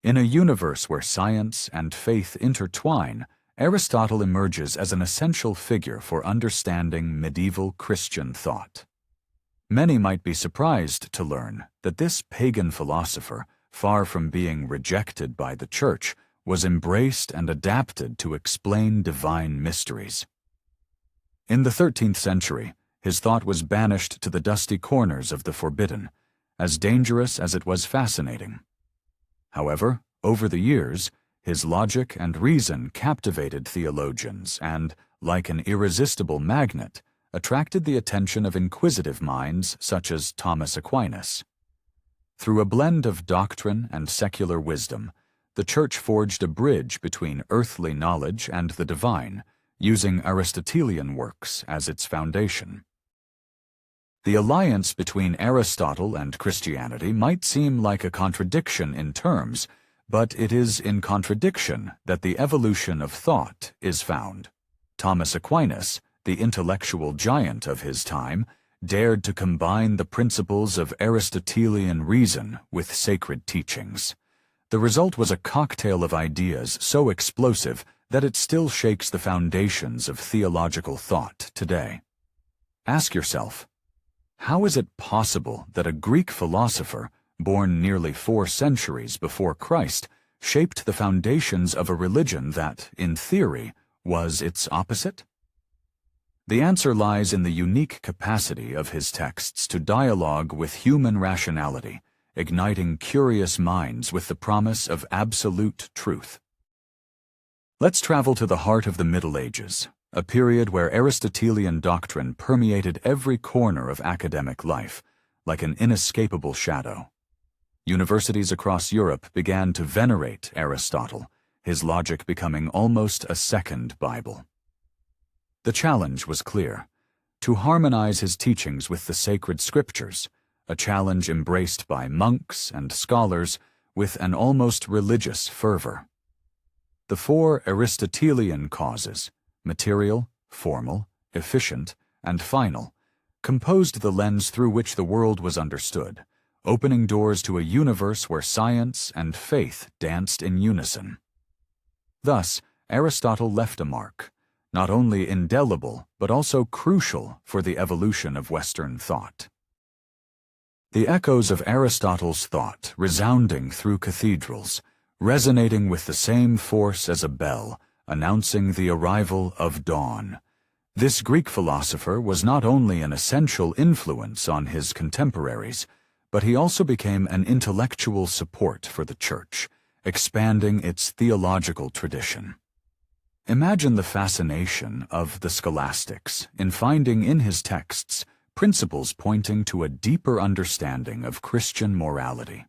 In a universe where science and faith intertwine, Aristotle emerges as an essential figure for understanding medieval Christian thought. Many might be surprised to learn that this pagan philosopher, far from being rejected by the Church, was embraced and adapted to explain divine mysteries. In the 13th century, his thought was banished to the dusty corners of the forbidden, as dangerous as it was fascinating. However, over the years, his logic and reason captivated theologians and, like an irresistible magnet, attracted the attention of inquisitive minds such as Thomas Aquinas. Through a blend of doctrine and secular wisdom, the Church forged a bridge between earthly knowledge and the divine, using Aristotelian works as its foundation. The alliance between Aristotle and Christianity might seem like a contradiction in terms, but it is in contradiction that the evolution of thought is found. Thomas Aquinas, the intellectual giant of his time, dared to combine the principles of Aristotelian reason with sacred teachings. The result was a cocktail of ideas so explosive that it still shakes the foundations of theological thought today. Ask yourself, how is it possible that a Greek philosopher, born nearly 4 centuries before Christ, shaped the foundations of a religion that, in theory, was its opposite? The answer lies in the unique capacity of his texts to dialogue with human rationality, igniting curious minds with the promise of absolute truth. Let's travel to the heart of the Middle Ages, a period where Aristotelian doctrine permeated every corner of academic life, like an inescapable shadow. Universities across Europe began to venerate Aristotle, his logic becoming almost a second Bible. The challenge was clear: to harmonize his teachings with the sacred scriptures, a challenge embraced by monks and scholars with an almost religious fervor. The 4 Aristotelian causes, material, formal, efficient, and final, composed the lens through which the world was understood, opening doors to a universe where science and faith danced in unison. Thus, Aristotle left a mark, not only indelible but also crucial for the evolution of Western thought. The echoes of Aristotle's thought resounding through cathedrals, resonating with the same force as a bell, announcing the arrival of dawn. This Greek philosopher was not only an essential influence on his contemporaries, but he also became an intellectual support for the Church, expanding its theological tradition. Imagine the fascination of the scholastics in finding in his texts principles pointing to a deeper understanding of Christian morality.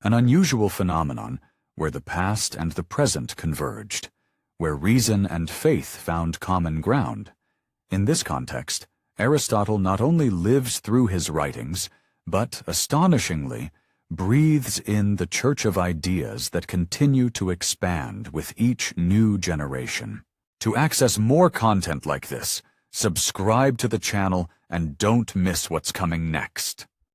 An unusual phenomenon where the past and the present converged, where reason and faith found common ground. In this context, Aristotle not only lives through his writings, but, astonishingly, breathes in the church of ideas that continue to expand with each new generation. To access more content like this, subscribe to the channel and don't miss what's coming next.